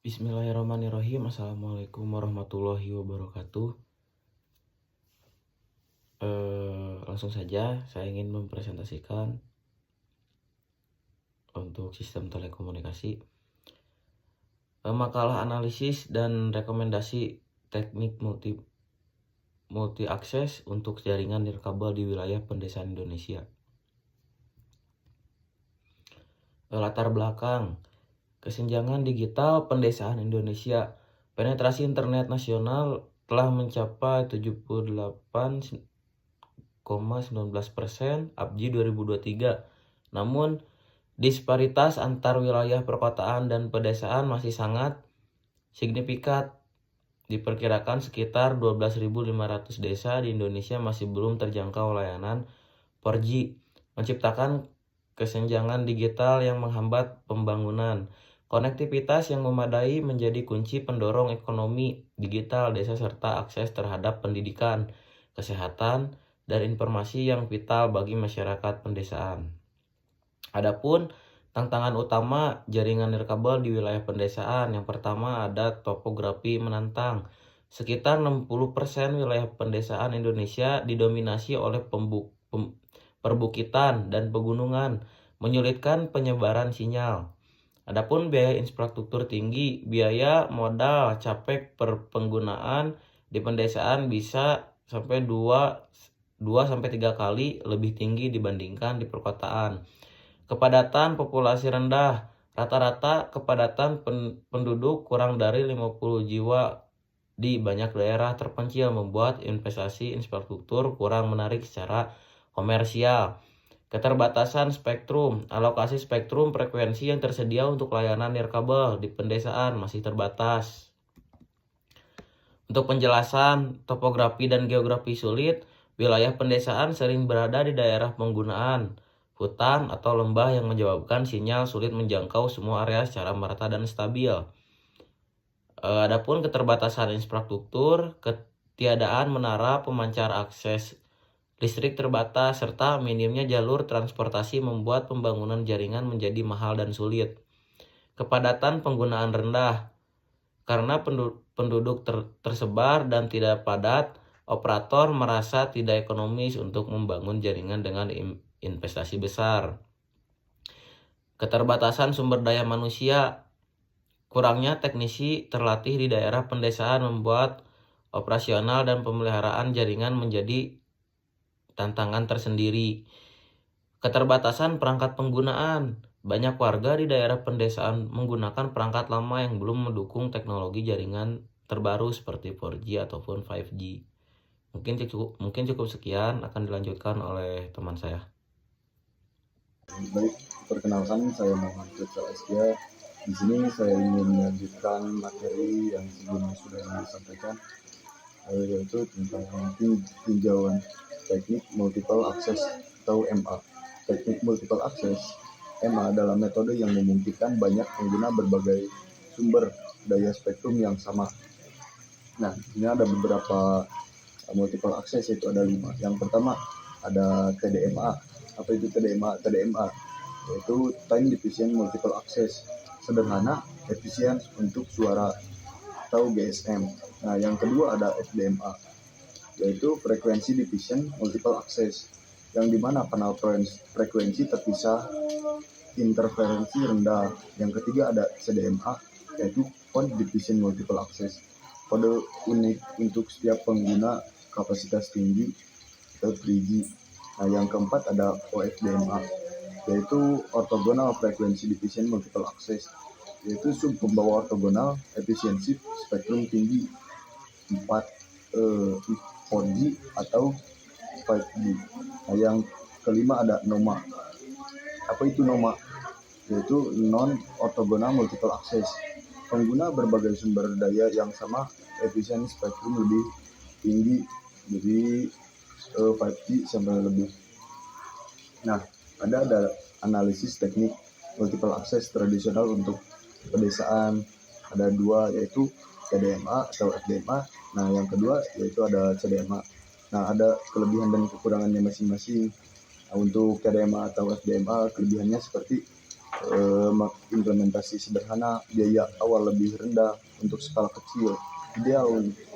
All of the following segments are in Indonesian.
Bismillahirrahmanirrahim. Assalamualaikum warahmatullahi wabarakatuh. Langsung saja saya ingin mempresentasikan untuk sistem telekomunikasi makalah analisis dan rekomendasi teknik multi akses untuk jaringan nirkabel di wilayah pedesaan Indonesia. Latar belakang kesenjangan digital pedesaan Indonesia. Penetrasi internet nasional telah mencapai 78,19% ABJI 2023. Namun, disparitas antar wilayah perkotaan dan pedesaan masih sangat signifikan. Diperkirakan sekitar 12.500 desa di Indonesia masih belum terjangkau layanan 4G, menciptakan kesenjangan digital yang menghambat pembangunan. Konektivitas yang memadai menjadi kunci pendorong ekonomi digital desa serta akses terhadap pendidikan, kesehatan, dan informasi yang vital bagi masyarakat pedesaan. Adapun tantangan utama jaringan nirkabel di wilayah pedesaan, yang pertama ada topografi menantang. Sekitar 60% wilayah pedesaan Indonesia didominasi oleh perbukitan dan pegunungan, menyulitkan penyebaran sinyal. Adapun biaya infrastruktur tinggi, biaya modal capek per penggunaan di pedesaan bisa sampai 2-3 kali lebih tinggi dibandingkan di perkotaan. Kepadatan populasi rendah, rata-rata kepadatan penduduk kurang dari 50 jiwa di banyak daerah terpencil membuat investasi infrastruktur kurang menarik secara komersial. Keterbatasan spektrum, alokasi spektrum frekuensi yang tersedia untuk layanan nirkabel di pedesaan masih terbatas. Untuk penjelasan topografi dan geografi sulit, wilayah pedesaan sering berada di daerah penggunaan hutan atau lembah yang menyebabkan sinyal sulit menjangkau semua area secara merata dan stabil. Adapun keterbatasan infrastruktur, ketiadaan menara pemancar akses listrik terbatas, serta minimnya jalur transportasi membuat pembangunan jaringan menjadi mahal dan sulit. Kepadatan penggunaan rendah, karena penduduk tersebar dan tidak padat, operator merasa tidak ekonomis untuk membangun jaringan dengan investasi besar. Keterbatasan sumber daya manusia, kurangnya teknisi terlatih di daerah pedesaan membuat operasional dan pemeliharaan jaringan menjadi tantangan tersendiri. Keterbatasan perangkat penggunaan, banyak warga di daerah pedesaan menggunakan perangkat lama yang belum mendukung teknologi jaringan terbaru seperti 4G ataupun 5G. Mungkin cukup sekian, akan dilanjutkan oleh teman saya. Baik, perkenalkan saya Muhammad Faisal Askia. Di sini saya ingin melanjutkan materi yang sebelumnya sudah disampaikan, yaitu tentang tinjauan teknik multiple access atau MA. Teknik multiple access MA adalah metode yang memungkinkan banyak pengguna berbagai sumber daya spektrum yang sama. Nah, ini ada beberapa multiple access, yaitu ada 5. Yang pertama ada TDMA. Apa itu TDMA? TDMA yaitu Time Division Multiple Access, sederhana, efisien untuk suara atau GSM. Nah, yang kedua ada FDMA, yaitu Frequency Division Multiple Access, yang dimana kanal frekuensi terpisah, interferensi rendah. Yang ketiga ada CDMA, yaitu Code Division Multiple Access, kode unik untuk setiap pengguna kapasitas tinggi atau 3G. Nah, yang keempat ada OFDMA, yaitu Orthogonal Frequency Division Multiple Access, yaitu sub pembawa ortogonal efisiensi spektrum tinggi 4G atau 5G. Nah, yang kelima ada NOMA. Apa itu NOMA? Yaitu Non Orthogonal Multiple Access, pengguna berbagai sumber daya yang sama, efisiensi spektrum lebih tinggi, jadi 5G sampai lebih. Nah, ada analisis teknik multiple access tradisional untuk pedesaan. Ada 2, yaitu TDMA atau FDMA. Nah, yang kedua yaitu ada CDMA. Nah, ada kelebihan dan kekurangannya masing-masing. Nah, untuk TDMA atau FDMA, kelebihannya seperti implementasi sederhana, biaya awal lebih rendah untuk skala kecil, ideal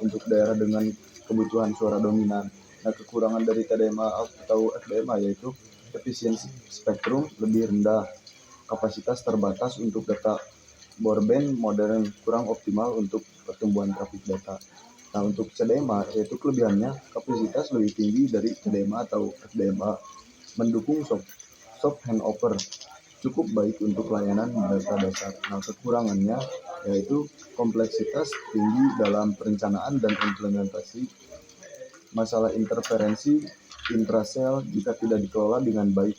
untuk daerah dengan kebutuhan suara dominan. Nah, kekurangan dari TDMA atau FDMA yaitu efisiensi spektrum lebih rendah, kapasitas terbatas untuk data broadband modern, kurang optimal untuk pertumbuhan trafik data. Nah, untuk CDMA yaitu kelebihannya kapasitas lebih tinggi dari CDMA atau FDMA, mendukung soft handover, cukup baik untuk layanan data dasar. Nah, kekurangannya yaitu kompleksitas tinggi dalam perencanaan dan implementasi, masalah interferensi intrasel jika tidak dikelola dengan baik,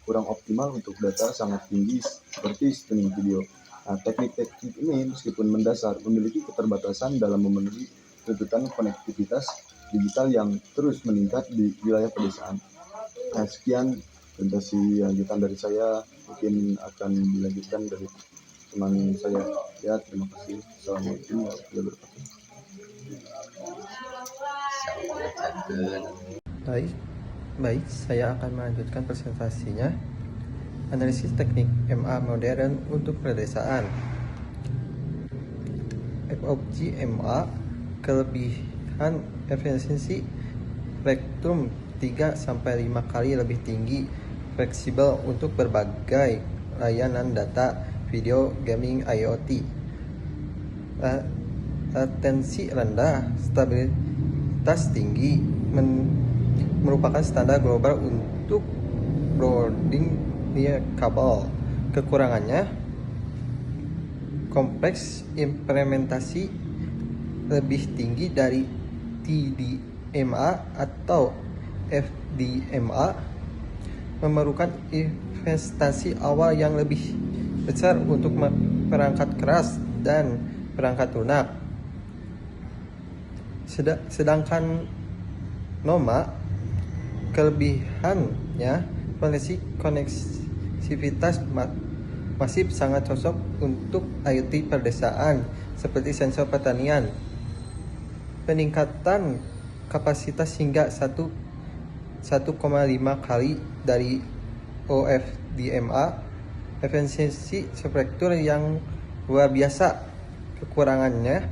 kurang optimal untuk data sangat tinggi seperti streaming video. Nah, teknik-teknik ini meskipun mendasar memiliki keterbatasan dalam memenuhi tuntutan konektivitas digital yang terus meningkat di wilayah pedesaan. Nah, sekian presentasi lanjutan dari saya, mungkin akan dilanjutkan dari teman saya. Ya, terima kasih. Assalamualaikum warahmatullahi wabarakatuh. Baik, saya akan melanjutkan presentasinya. Analisis teknik MA modern untuk pedesaan. FOG MA, kelebihan efisiensi spektrum 3-5 kali lebih tinggi, fleksibel untuk berbagai layanan data, video, gaming, IoT. Latensi rendah, stabilitas tinggi, merupakan standar global untuk broadband via kabel. Kekurangannya, kompleks implementasi lebih tinggi dari TDMA atau FDMA, memerlukan investasi awal yang lebih besar untuk perangkat keras dan perangkat lunak. Sedangkan NOMA, kelebihannya koneksivitas masif sangat cocok untuk IoT pedesaan seperti sensor pertanian. Peningkatan kapasitas hingga 1,5 kali dari OFDMA, efisiensi spektrum yang luar biasa. Kekurangannya,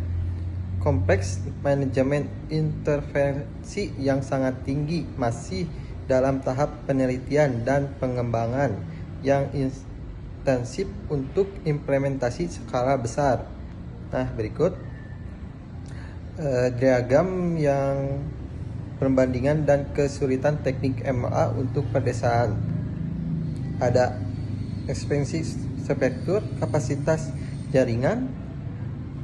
kompleks manajemen interferensi yang sangat tinggi, masih dalam tahap penelitian dan pengembangan yang intensif untuk implementasi skala besar. Nah, berikut diagram yang perbandingan dan kesulitan teknik MA untuk pedesaan. Ada efisiensi spektrum, kapasitas jaringan,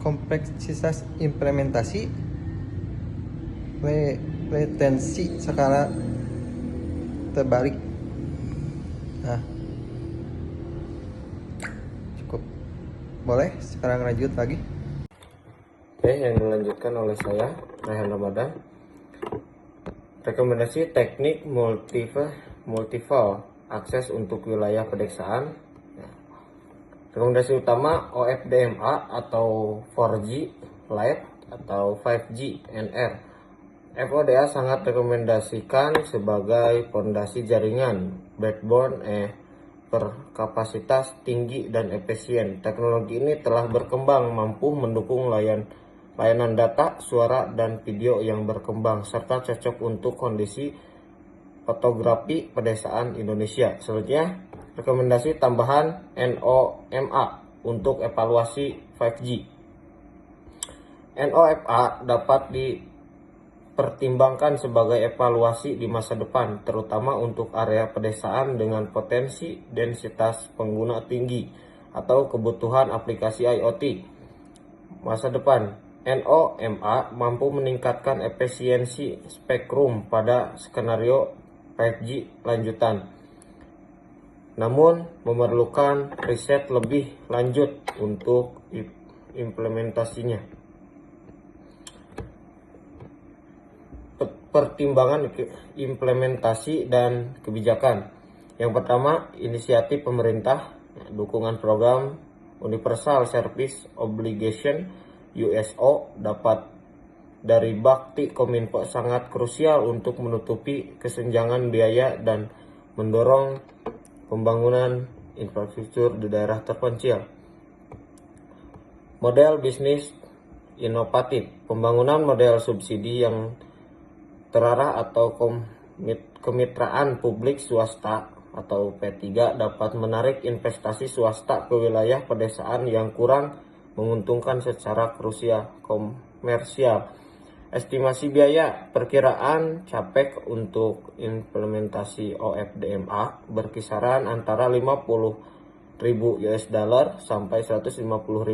kompleksitas implementasi, latensi skala terbalik. Nah, cukup. Boleh sekarang lanjut lagi. Oke, yang dilanjutkan oleh saya, Raihan Ramadan. Rekomendasi teknik multiple akses untuk wilayah pedesaan. Rekomendasi utama OFDMA atau 4G Lite atau 5G NR. FODA sangat rekomendasikan sebagai pondasi jaringan backbone berkapasitas tinggi dan efisien. Teknologi ini telah berkembang mampu mendukung layanan data, suara, dan video yang berkembang serta cocok untuk kondisi fotografi pedesaan Indonesia. Selanjutnya, rekomendasi tambahan NOMA untuk evaluasi 5G. NOFA dapat dipertimbangkan sebagai evaluasi di masa depan, terutama untuk area pedesaan dengan potensi densitas pengguna tinggi atau kebutuhan aplikasi IoT. Masa depan, NOMA mampu meningkatkan efisiensi spektrum pada skenario 5G lanjutan, namun memerlukan riset lebih lanjut untuk implementasinya. Pertimbangan implementasi dan kebijakan. Yang pertama, inisiatif pemerintah, dukungan program Universal Service Obligation USO dapat dari Bakti Kominfo sangat krusial untuk menutupi kesenjangan biaya dan mendorong pembangunan infrastruktur di daerah terpencil. Model bisnis inovatif, pembangunan model subsidi yang terarah atau kemitraan publik swasta atau P3 dapat menarik investasi swasta ke wilayah pedesaan yang kurang menguntungkan secara komersial. Estimasi biaya perkiraan CAPEX untuk implementasi OFDMA berkisaran antara 50.000 US dollar sampai 150.000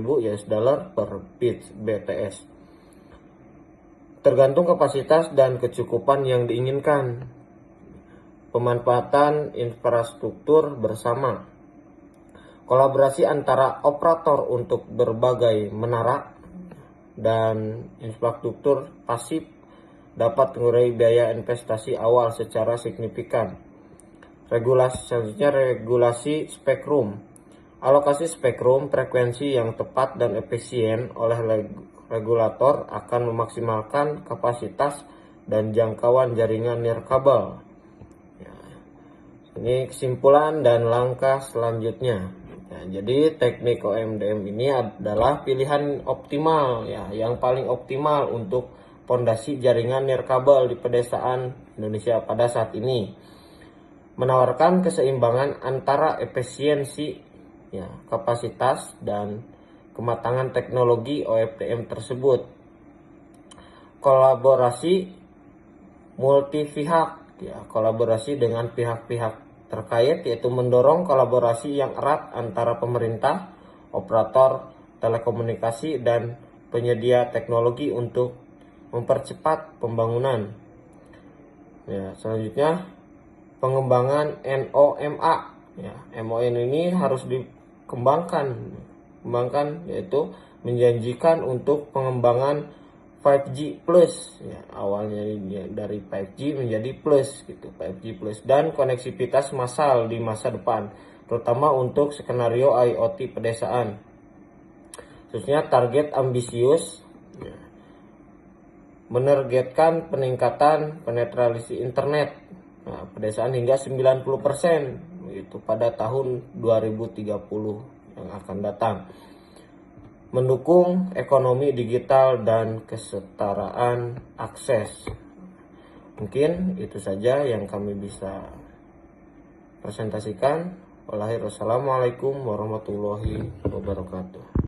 US dollar per BTS. Tergantung kapasitas dan kecukupan yang diinginkan. Pemanfaatan infrastruktur bersama. Kolaborasi antara operator untuk berbagai menara dan infrastruktur pasif dapat mengurangi biaya investasi awal secara signifikan. Regulasi spektrum. Alokasi spektrum frekuensi yang tepat dan efisien oleh regulator akan memaksimalkan kapasitas dan jangkauan jaringan nirkabel. Ini kesimpulan dan langkah selanjutnya. Jadi teknik OMDM ini adalah pilihan optimal, yang paling optimal untuk pondasi jaringan nirkabel di pedesaan Indonesia pada saat ini. Menawarkan keseimbangan antara efisiensi, kapasitas dan kematangan teknologi OFDM tersebut. Kolaborasi multi pihak, kolaborasi dengan pihak-pihak terkait, yaitu mendorong kolaborasi yang erat antara pemerintah, operator telekomunikasi dan penyedia teknologi untuk mempercepat pembangunan. Selanjutnya pengembangan NOMA. MON ini harus dikembangkan, yaitu menjanjikan untuk pengembangan 5G plus, awalnya dari 5G menjadi plus 5G plus, dan koneksivitas massal di masa depan, terutama untuk skenario IoT pedesaan. Khususnya target ambisius, menargetkan peningkatan penetrasi internet pedesaan hingga 90% itu pada tahun 2030 yang akan datang. Mendukung ekonomi digital dan kesetaraan akses. Mungkin itu saja yang kami bisa presentasikan. Wassalamualaikum warahmatullahi wabarakatuh.